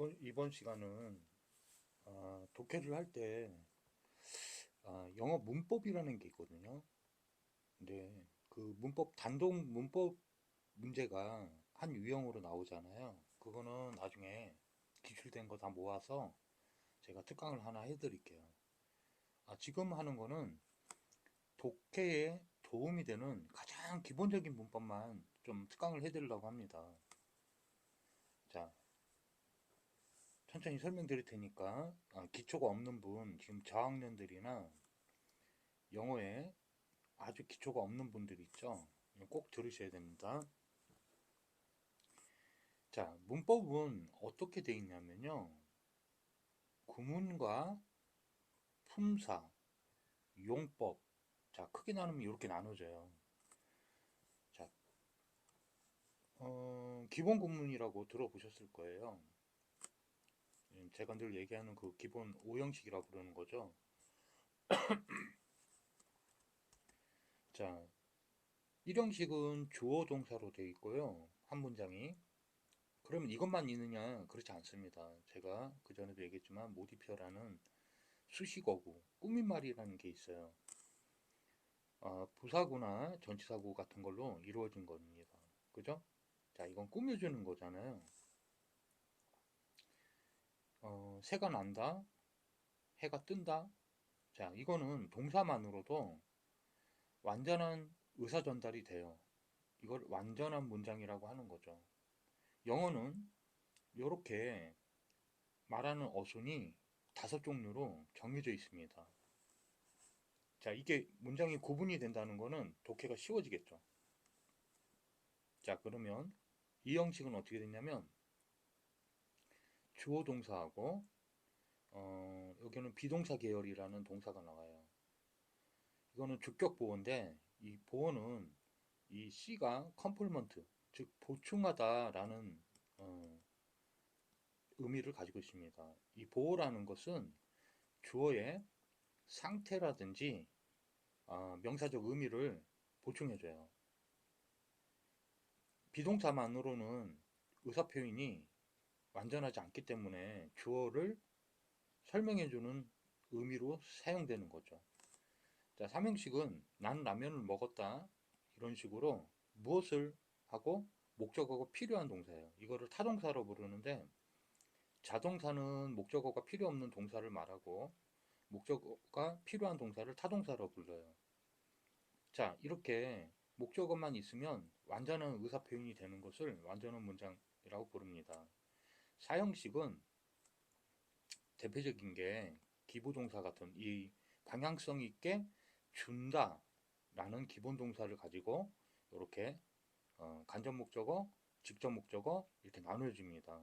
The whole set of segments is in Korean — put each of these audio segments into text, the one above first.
이번 시간은 독해를 할 때 영어 문법이라는 게 있거든요. 근데 그 문법 단독 문법 문제가 한 유형으로 나오잖아요. 그거는 나중에 기출된 거 다 모아서 제가 특강을 하나 해드릴게요. 지금 하는 거는 독해에 도움이 되는 가장 기본적인 문법만 좀 특강을 해드리려고 합니다. 자, 천천히 설명드릴 테니까 기초가 없는 분, 지금 저학년들이나 영어에 아주 기초가 없는 분들 있죠. 꼭 들으셔야 됩니다. 자, 문법은 어떻게 되어 있냐면요. 구문과 품사, 용법. 자, 크게 나누면 이렇게 나눠져요. 자, 기본 구문이라고 들어보셨을 거예요. 제가 늘 얘기하는 그 기본 5형식이라고 부르는 거죠. 자, 1형식은 주어 동사로 되어 있고요. 한 문장이. 그러면 이것만 있느냐? 그렇지 않습니다. 제가 그 전에도 얘기했지만 모디피어라는 수식어구, 꾸민말이라는 게 있어요. 부사구나 전치사구 같은 걸로 이루어진 겁니다. 그죠? 자, 이건 꾸며주는 거잖아요. 새가 난다, 해가 뜬다. 자, 이거는 동사만으로도 완전한 의사 전달이 돼요. 이걸 완전한 문장이라고 하는 거죠. 영어는 이렇게 말하는 어순이 5종류로 정해져 있습니다. 자, 이게 문장이 구분이 된다는 거는 독해가 쉬워지겠죠. 자, 그러면 이 형식은 어떻게 됐냐면 주어 동사하고 여기는 비동사 계열이라는 동사가 나와요. 이거는 주격 보어인데 이 보어는 이 C가 컴플먼트, 즉 보충하다라는 의미를 가지고 있습니다. 이 보어라는 것은 주어의 상태라든지 명사적 의미를 보충해줘요. 비동사만으로는 의사표현이 완전하지 않기 때문에 주어를 설명해주는 의미로 사용되는 거죠. 자, 3형식은 난 라면을 먹었다. 이런 식으로 무엇을 하고 목적어가 필요한 동사예요. 이거를 타동사로 부르는데 자동사는 목적어가 필요 없는 동사를 말하고 목적어가 필요한 동사를 타동사로 불러요. 자, 이렇게 목적어만 있으면 완전한 의사표현이 되는 것을 완전한 문장이라고 부릅니다. 4형식은 대표적인 게 기부동사 같은 이 방향성 있게 준다 라는 기본 동사를 가지고 이렇게 간접 목적어, 직접 목적어 이렇게 나눠집니다.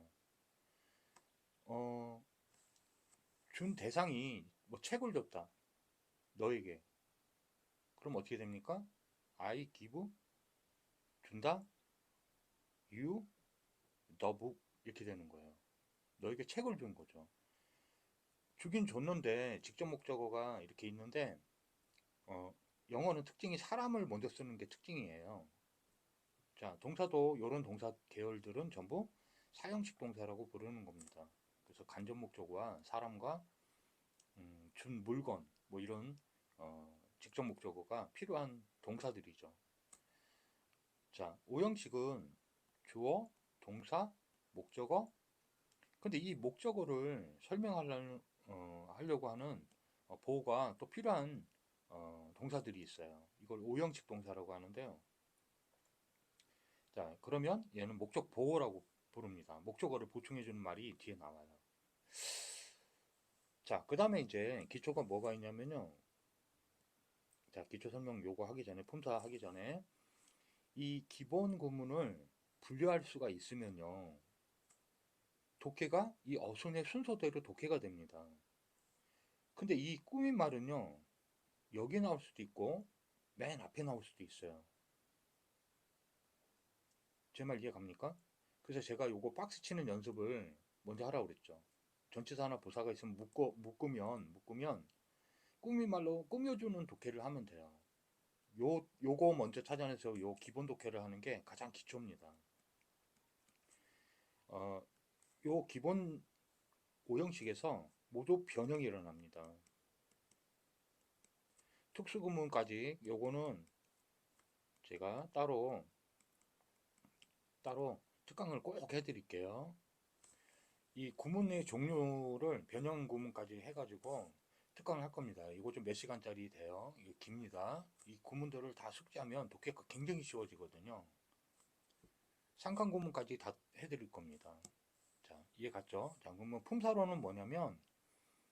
준 대상이 뭐 책을 줬다 너에게 그럼 어떻게 됩니까? I give 준다 you the book 이렇게 되는 거예요. 너에게 책을 준 거죠. 주긴 줬는데 직접 목적어가 이렇게 있는데 영어는 특징이 사람을 먼저 쓰는 게 특징이에요. 자, 동사도 이런 동사 계열들은 전부 사형식 동사라고 부르는 겁니다. 그래서 간접 목적어와 사람과 준 물건 뭐 이런 직접 목적어가 필요한 동사들이죠. 자, 5형식은 주어, 동사, 목적어. 근데 이 목적어를 하려고 하는 보호가 또 필요한 동사들이 있어요. 이걸 5형식 동사라고 하는데요. 자, 그러면 얘는 목적 보호라고 부릅니다. 목적어를 보충해주는 말이 뒤에 나와요. 자, 그 다음에 이제 기초가 뭐가 있냐면요. 자, 기초 설명 요거 하기 전에, 품사 하기 전에 이 기본 구문을 분류할 수가 있으면요. 독해가 이 어순의 순서대로 독해가 됩니다. 근데 이 꾸민 말은요. 여기 나올 수도 있고 맨 앞에 나올 수도 있어요. 제 말 이해 갑니까? 그래서 제가 요거 박스 치는 연습을 먼저 하라고 그랬죠. 전치사나 부사가 있으면 묶으면 꾸민말로 꾸며주는 독해를 하면 돼요. 요거 먼저 찾아내서 요 기본 독해를 하는 게 가장 기초입니다. 어, 요 기본 5형식에서 모두 변형이 일어납니다. 특수구문까지 요거는 제가 따로 특강을 꼭 해드릴게요. 이 구문의 종류를 변형 구문까지 해가지고 특강을 할 겁니다. 이거 좀 몇 시간짜리 돼요. 이거 깁니다. 이 구문들을 다 숙지하면 독해가 굉장히 쉬워지거든요. 상관 구문까지 다 해드릴 겁니다. 자, 이해 갔죠? 자, 그러면 품사로는 뭐냐면,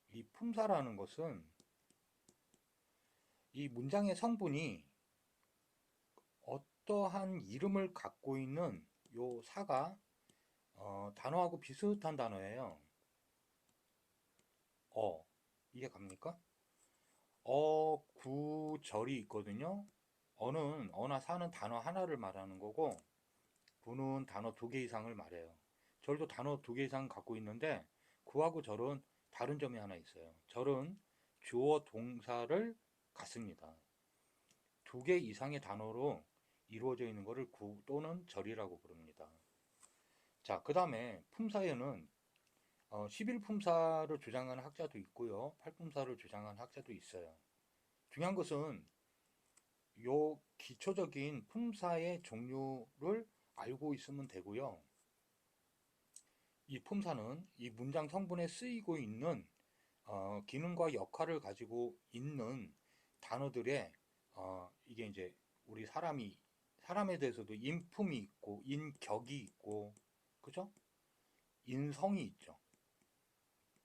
이 품사라는 것은 이 문장의 성분이 어떠한 이름을 갖고 있는 요 사가 단어하고 비슷한 단어예요. 이해 갑니까? 구, 절이 있거든요. 어나 사는 단어 하나를 말하는 거고, 구는 단어 2개 이상을 말해요. 절도 단어 2개 이상 갖고 있는데, 구하고 절은 다른 점이 하나 있어요. 절은 주어 동사를 갖습니다. 2개 이상의 단어로 이루어져 있는 것을 구 또는 절이라고 부릅니다. 자, 그 다음에 품사에는 11품사를 주장하는 학자도 있고요. 8품사를 주장하는 학자도 있어요. 중요한 것은 요 기초적인 품사의 종류를 알고 있으면 되고요. 이 품사는 이 문장 성분에 쓰이고 있는 기능과 역할을 가지고 있는 단어들의 이게 이제 우리 사람에 대해서도 인품이 있고 인격이 있고 그죠? 인성이 있죠.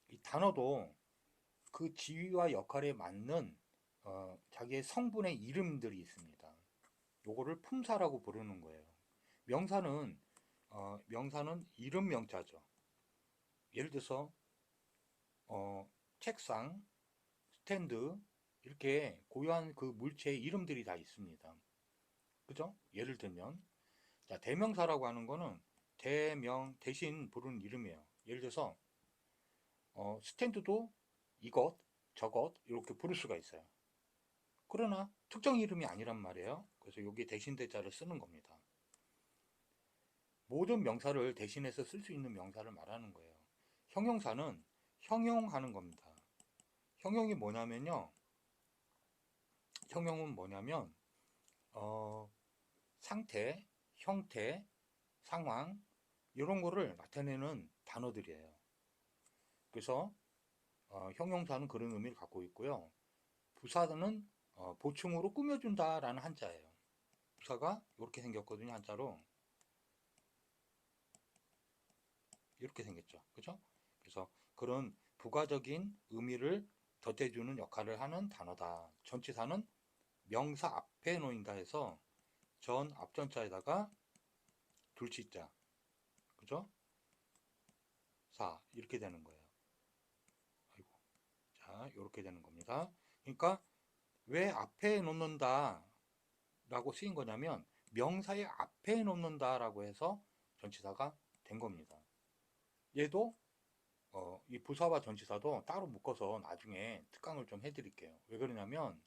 이 단어도 그 지위와 역할에 맞는 자기의 성분의 이름들이 있습니다. 요거를 품사라고 부르는 거예요. 명사는 이름 명자죠. 예를 들어서 책상, 스탠드 이렇게 고유한 그 물체의 이름들이 다 있습니다. 그죠? 예를 들면 자, 대명사라고 하는 거는 대신 부르는 이름이에요. 예를 들어서 스탠드도 이것, 저것 이렇게 부를 수가 있어요. 그러나 특정 이름이 아니란 말이에요. 그래서 여기 대신 대자를 쓰는 겁니다. 모든 명사를 대신해서 쓸 수 있는 명사를 말하는 거예요. 형용사는 형용하는 겁니다. 형용이 뭐냐면요. 형용은 뭐냐면 상태, 형태, 상황 이런 거를 나타내는 단어들이에요. 그래서 형용사는 그런 의미를 갖고 있고요. 부사는 보충으로 꾸며준다라는 한자예요. 부사가 이렇게 생겼거든요. 한자로 이렇게 생겼죠. 그죠? 그래서 그런 부가적인 의미를 덧대주는 역할을 하는 단어다. 전치사는 명사 앞에 놓인다 해서 전 앞전자에다가 둘치자 그죠? 사 이렇게 되는 거예요. 아이고. 자, 이렇게 되는 겁니다. 그러니까 왜 앞에 놓는다 라고 쓰인 거냐면 명사의 앞에 놓는다라고 해서 전치사가 된 겁니다. 얘도 이 부사와 전치사도 따로 묶어서 나중에 특강을 좀 해드릴게요. 왜 그러냐면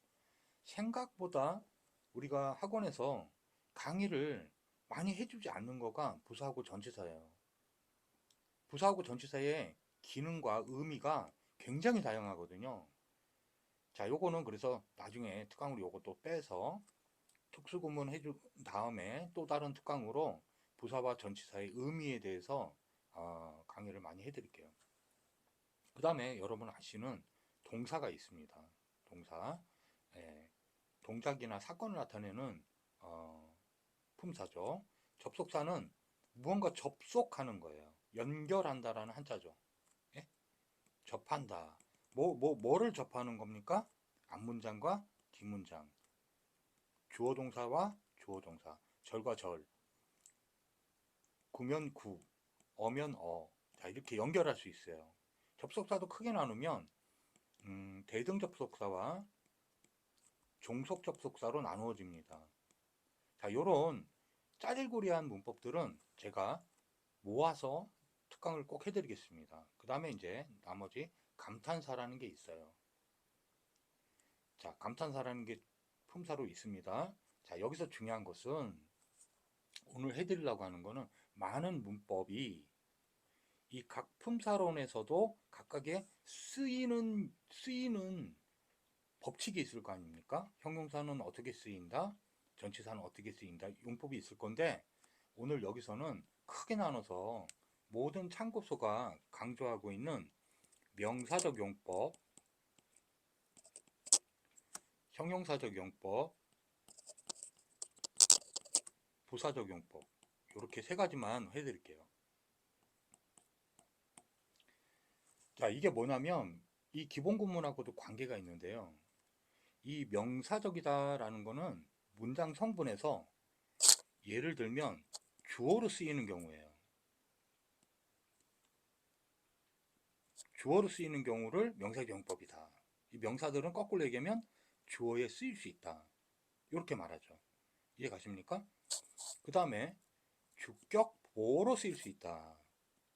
생각보다 우리가 학원에서 강의를 많이 해주지 않는 거가 부사하고 전치사예요. 부사하고 전치사의 기능과 의미가 굉장히 다양하거든요. 자, 요거는 그래서 나중에 특강으로 요것도 빼서 특수구문 해준 다음에 또 다른 특강으로 부사와 전치사의 의미에 대해서 강의를 많이 해드릴게요. 그 다음에 여러분 아시는 동사가 있습니다. 동사. 예, 동작이나 사건을 나타내는 품사죠. 접속사는 무언가 접속하는 거예요. 연결한다라는 한자죠. 예? 접한다. 뭐를 접하는 겁니까? 앞문장과 뒷문장. 주어 동사와 주어 동사. 절과 절. 구면 구. 어면 어. 자, 이렇게 연결할 수 있어요. 접속사도 크게 나누면 대등 접속사와 종속 접속사로 나누어집니다. 자, 요런 짜질구리한 문법들은 제가 모아서 특강을 꼭 해드리겠습니다. 그 다음에 이제 나머지 감탄사라는 게 있어요. 자, 감탄사라는 게 품사로 있습니다. 자, 여기서 중요한 것은 오늘 해드리려고 하는 거는 많은 문법이 이 각 품사론에서도 각각의 쓰이는 법칙이 있을 거 아닙니까? 형용사는 어떻게 쓰인다, 전치사는 어떻게 쓰인다, 용법이 있을 건데, 오늘 여기서는 크게 나눠서 모든 참고서가 강조하고 있는 명사적 용법, 형용사적 용법, 부사적 용법, 이렇게 세 가지만 해드릴게요. 자, 이게 뭐냐면 이 기본 구문하고도 관계가 있는데요. 이 명사적이다라는 거는 문장 성분에서 예를 들면 주어로 쓰이는 경우예요. 주어로 쓰이는 경우를 명사적 용법이다. 이 명사들은 거꾸로 얘기하면 주어에 쓰일 수 있다. 이렇게 말하죠. 이해 가십니까? 그 다음에 주격 보어로 쓰일 수 있다.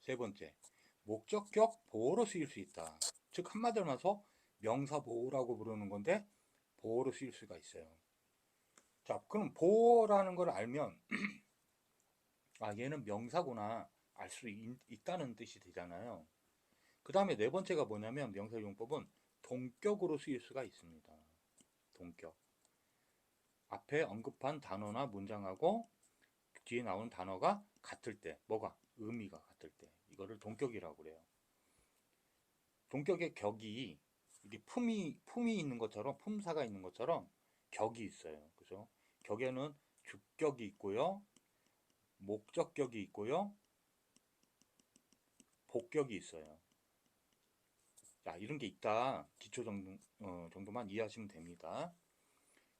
세 번째, 목적격 보어로 쓰일 수 있다. 즉 한마디로 말해서 명사 보어라고 부르는 건데 보어로 쓰일 수가 있어요. 자, 그럼 보어라는 걸 알면 아, 얘는 명사구나 알 수 있다는 뜻이 되잖아요. 그 다음에 네 번째가 뭐냐면 명사용법은 동격으로 쓰일 수가 있습니다. 동격. 앞에 언급한 단어나 문장하고 뒤에 나오는 단어가 같을 때, 뭐가? 의미가 같을 때. 이거를 동격이라고 그래요. 동격의 격이 이게 품이 있는 것처럼, 품사가 있는 것처럼 격이 있어요. 그죠? 격에는 주격이 있고요, 목적격이 있고요, 복격이 있어요. 자, 이런 게 있다. 기초 정도만 이해하시면 됩니다.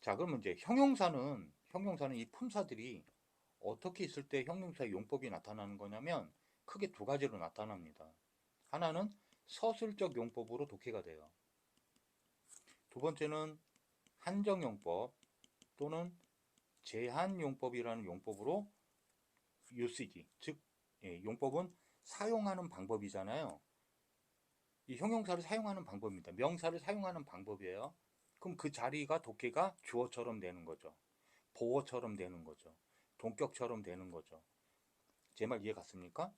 자, 그러면 이제 형용사는 이 품사들이 어떻게 있을 때 형용사의 용법이 나타나는 거냐면 크게 두 가지로 나타납니다. 하나는 서술적 용법으로 독해가 돼요. 두 번째는 한정용법 또는 제한용법이라는 용법으로 usage, 즉 용법은 사용하는 방법이잖아요. 이 형용사를 사용하는 방법입니다. 명사를 사용하는 방법이에요. 그럼 그 자리가 독해가 주어처럼 되는 거죠. 보어처럼 되는 거죠. 동격처럼 되는 거죠. 제 말 이해 갔습니까?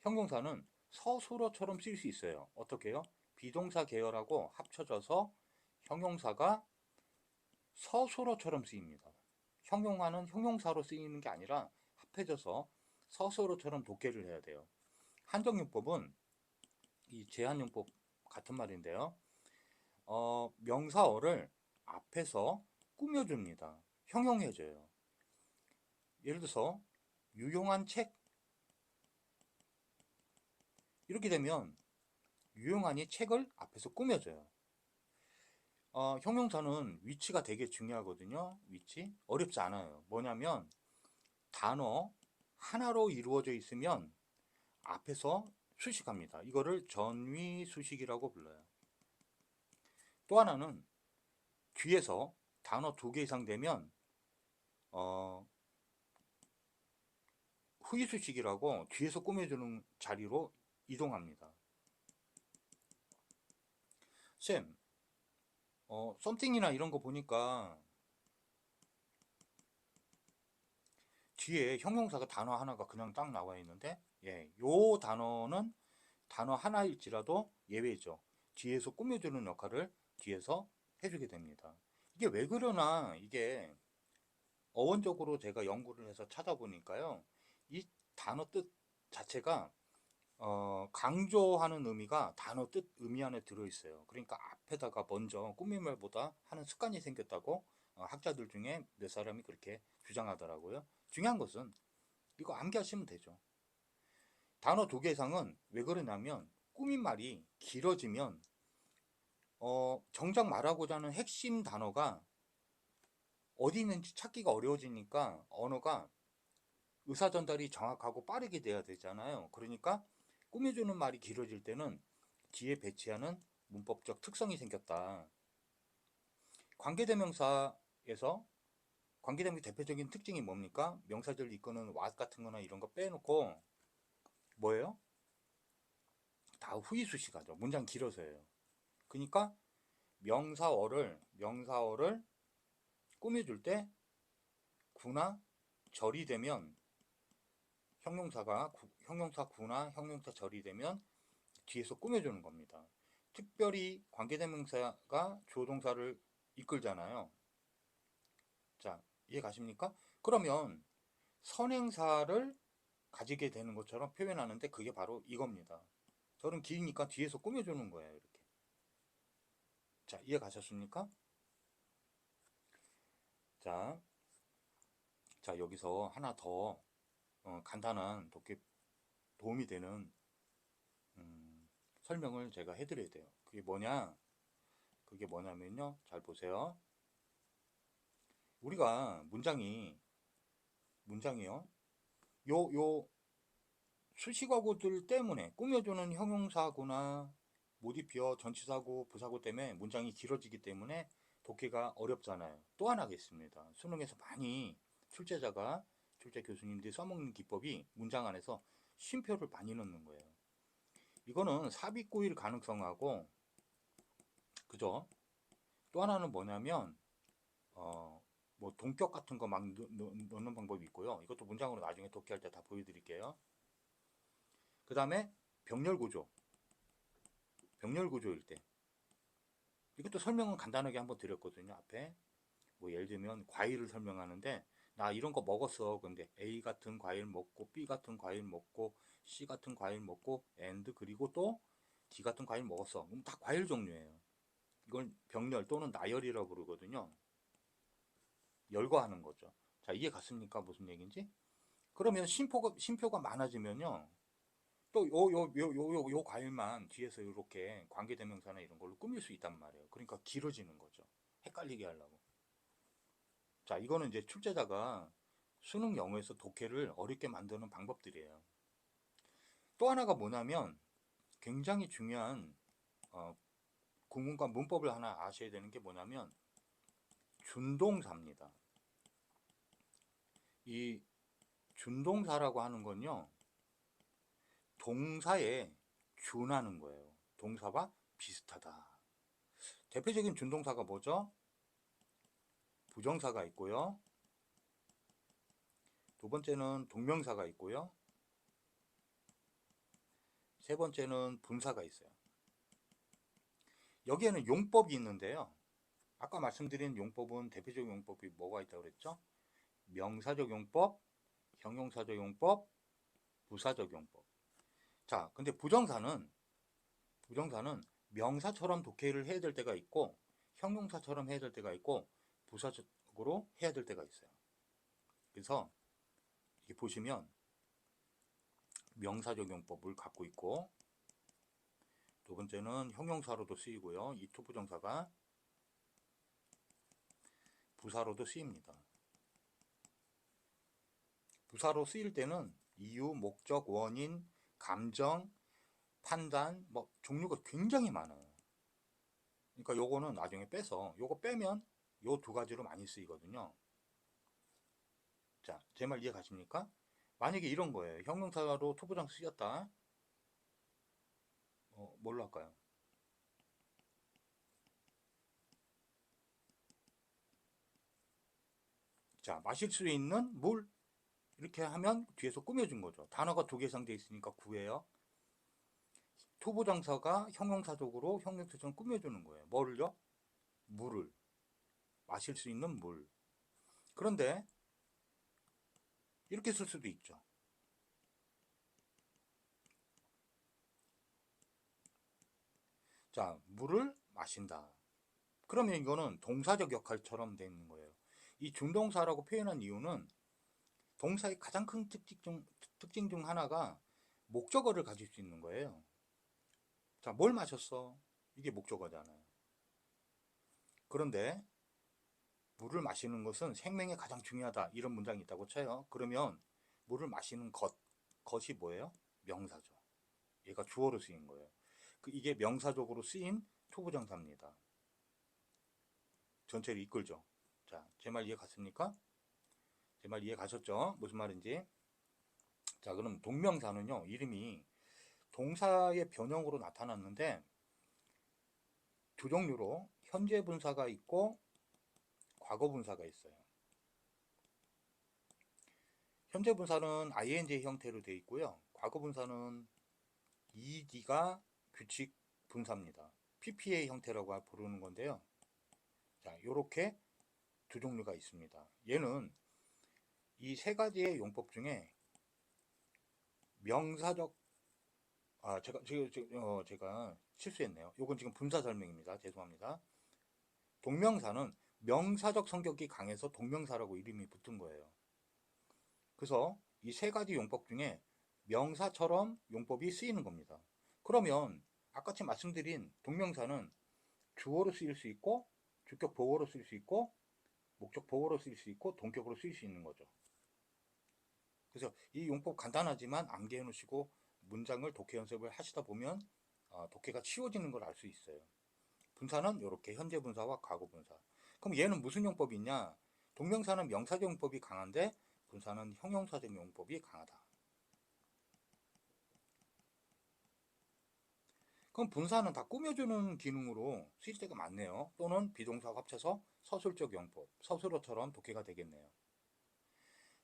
형용사는 서술어처럼 쓸 수 있어요. 어떻게요? 비동사 계열하고 합쳐져서 형용사가 서술어처럼 쓰입니다. 형용하는 형용사로 쓰이는 게 아니라 합해져서 서술어처럼 독해를 해야 돼요. 한정용법은 이 제한용법 같은 말인데요. 명사어를 앞에서 꾸며줍니다. 형용해줘요. 예를 들어서 유용한 책, 이렇게 되면 유용한이 책을 앞에서 꾸며줘요. 형용사는 위치가 되게 중요하거든요. 위치 어렵지 않아요. 뭐냐면 단어 하나로 이루어져 있으면 앞에서 수식합니다. 이거를 전위 수식이라고 불러요. 또 하나는 뒤에서 단어 2개 이상 되면 후위 수식이라고 뒤에서 꾸며주는 자리로 이동합니다. 쌤, 썸띵이나 이런 거 보니까 뒤에 형용사가 단어 하나가 그냥 딱 나와 있는데, 요 단어는 단어 하나일지라도 예외죠. 뒤에서 꾸며주는 역할을 뒤에서 해주게 됩니다. 이게 왜 그러나, 이게 어원적으로 제가 연구를 해서 찾아보니까요, 이 단어 뜻 자체가 강조하는 의미가 단어 뜻 의미 안에 들어있어요. 그러니까 앞에다가 먼저 꾸미말보다 하는 습관이 생겼다고 학자들 중에 몇 사람이 그렇게 주장하더라고요. 중요한 것은 이거 암기하시면 되죠. 단어 2개 이상은 왜 그러냐면 꾸민말이 길어지면 정작 말하고자 하는 핵심 단어가 어디 있는지 찾기가 어려워지니까 언어가 의사 전달이 정확하고 빠르게 돼야 되잖아요. 그러니까 꾸며주는 말이 길어질 때는 뒤에 배치하는 문법적 특성이 생겼다. 관계대명사에서 관계대명사 대표적인 특징이 뭡니까? 명사절 이끄는 what 같은 거나 이런 거 빼놓고 뭐예요? 다 후이수식하죠. 문장 길어서예요. 그러니까 명사어를 꾸며줄 때 구나 절이 되면 형용사 구나 형용사 절이 되면 뒤에서 꾸며주는 겁니다. 특별히 관계대명사가 주어동사를 이끌잖아요. 자, 이해 가십니까? 그러면 선행사를 가지게 되는 것처럼 표현하는데 그게 바로 이겁니다. 절은 기니까 뒤에서 꾸며주는 거예요. 이렇게. 자, 이해 가셨습니까? 자, 여기서 하나 더 간단한 도움이 되는 설명을 제가 해드려야 돼요. 그게 뭐냐면요. 잘 보세요. 우리가 문장이요. 요 수식어구들 때문에 꾸며주는 형용사구나 모디피어, 전치사구, 부사구 때문에 문장이 길어지기 때문에 독해가 어렵잖아요. 또 하나 있습니다. 수능에서 많이 출제 교수님들이 써먹는 기법이 문장 안에서 쉼표를 많이 넣는 거예요. 이거는 삽입구일 가능성하고, 그죠? 또 하나는 뭐냐면 뭐 동격 같은 거 막 넣는 방법이 있고요. 이것도 문장으로 나중에 독해할 때 다 보여드릴게요. 그 다음에 병렬구조일 때 이것도 설명은 간단하게 한번 드렸거든요. 앞에 뭐 예를 들면 과일을 설명하는데 나 이런 거 먹었어. 근데 A 같은 과일 먹고 B 같은 과일 먹고 C 같은 과일 먹고 and 그리고 또 D 같은 과일 먹었어. 그럼 다 과일 종류예요. 이걸 병렬 또는 나열이라고 부르거든요. 열거하는 거죠. 자, 이해 갔습니까? 무슨 얘기인지? 그러면 쉼표가 많아지면요. 또 요 과일만 뒤에서 이렇게 관계대명사나 이런 걸로 꾸밀 수 있단 말이에요. 그러니까 길어지는 거죠. 헷갈리게 하려고. 자, 이거는 이제 출제자가 수능 영어에서 독해를 어렵게 만드는 방법들이에요. 또 하나가 뭐냐면 굉장히 중요한 구문과 문법을 하나 아셔야 되는 게 뭐냐면 준동사입니다. 이 준동사라고 하는 건요. 동사에 준하는 거예요. 동사와 비슷하다. 대표적인 준동사가 뭐죠? 부정사가 있고요. 두 번째는 동명사가 있고요. 세 번째는 분사가 있어요. 여기에는 용법이 있는데요. 아까 말씀드린 용법은 대표적 용법이 뭐가 있다고 그랬죠? 명사적 용법, 형용사적 용법, 부사적 용법. 자, 근데 부정사는 명사처럼 독해를 해야 될 때가 있고 형용사처럼 해야 될 때가 있고 부사적으로 해야 될 때가 있어요. 그래서 이게 보시면 명사적 용법을 갖고 있고 두 번째는 형용사로도 쓰이고요. 이 투부정사가 부사로도 쓰입니다. 부사로 쓰일 때는 이유, 목적, 원인, 감정, 판단, 뭐 종류가 굉장히 많아요. 그러니까 요거는 나중에 빼서 요거 빼면 요 두 가지로 많이 쓰이거든요. 자, 제 말 이해 가십니까? 만약에 이런 거예요. 형용사로 투부정 쓰였다. 뭘로 할까요? 자, 마실 수 있는 물 이렇게 하면 뒤에서 꾸며준 거죠. 단어가 두 개 이상 돼 있으니까 구해요. 투부정사가 형용사적으로 형용사처럼 꾸며주는 거예요. 뭐를요? 물을. 마실 수 있는 물. 그런데 이렇게 쓸 수도 있죠. 자, 물을 마신다. 그러면 이거는 동사적 역할처럼 되어 있는 거예요. 이 준동사라고 표현한 이유는 동사의 가장 큰 특징 중 하나가 목적어를 가질 수 있는 거예요. 자, 뭘 마셨어? 이게 목적어잖아요. 그런데 물을 마시는 것은 생명에 가장 중요하다. 이런 문장이 있다고 쳐요. 그러면 물을 마시는 것이 뭐예요? 명사죠. 얘가 주어로 쓰인 거예요. 이게 명사적으로 쓰인 투부정사입니다. 전체를 이끌죠. 자, 제 말 이해 갔습니까? 제 말 이해 가셨죠? 무슨 말인지. 자, 그럼 동명사는요, 이름이 동사의 변형으로 나타났는데 두 종류로 현재 분사가 있고 과거 분사가 있어요. 현재 분사는 ing 형태로 되어 있고요. 과거 분사는 ed가 규칙 분사입니다. PPA 형태라고 부르는 건데요. 자, 이렇게 두 종류가 있습니다. 얘는 이 세 가지의 용법 중에 명사적 제가 실수했네요. 이건 지금 분사 설명입니다. 죄송합니다. 동명사는 명사적 성격이 강해서 동명사라고 이름이 붙은 거예요. 그래서 이 세 가지 용법 중에 명사처럼 용법이 쓰이는 겁니다. 그러면 아까처 말씀드린 동명사는 주어로 쓰일 수 있고 주격 보어로 쓰일 수 있고 목적 보어로 쓰일 수 있고 동격으로 쓰일 수 있는 거죠. 그래서 이 용법 간단하지만 암기해 놓으시고 문장을 독해 연습을 하시다 보면 독해가 쉬워지는 걸 알 수 있어요. 분사는 이렇게 현재 분사와 과거 분사. 그럼 얘는 무슨 용법이 있냐? 동명사는 명사적 용법이 강한데 분사는 형용사적 용법이 강하다. 그럼 분사는 다 꾸며주는 기능으로 쓰일 때가 많네요. 또는 비동사가 합쳐서 서술적 용법, 서술어처럼 독해가 되겠네요.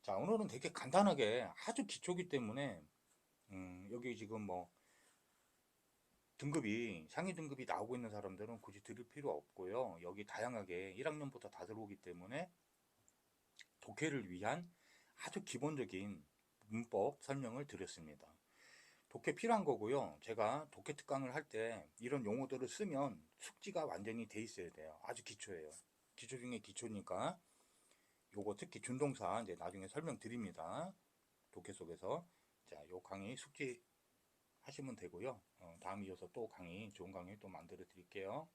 자, 오늘은 되게 간단하게 아주 기초기 때문에 여기 지금 뭐 등급이 상위 등급이 나오고 있는 사람들은 굳이 들을 필요 없고요. 여기 다양하게 1학년부터 다 들어오기 때문에 독해를 위한 아주 기본적인 문법 설명을 드렸습니다. 독해 필요한 거고요. 제가 독해 특강을 할 때 이런 용어들을 쓰면 숙지가 완전히 돼 있어야 돼요. 아주 기초예요. 기초 중에 기초니까 요거 특히 준동사 이제 나중에 설명드립니다. 독해 속에서. 자, 요 강의 숙지 하시면 되고요. 다음 이어서 또 강의, 좋은 강의 또 만들어 드릴게요.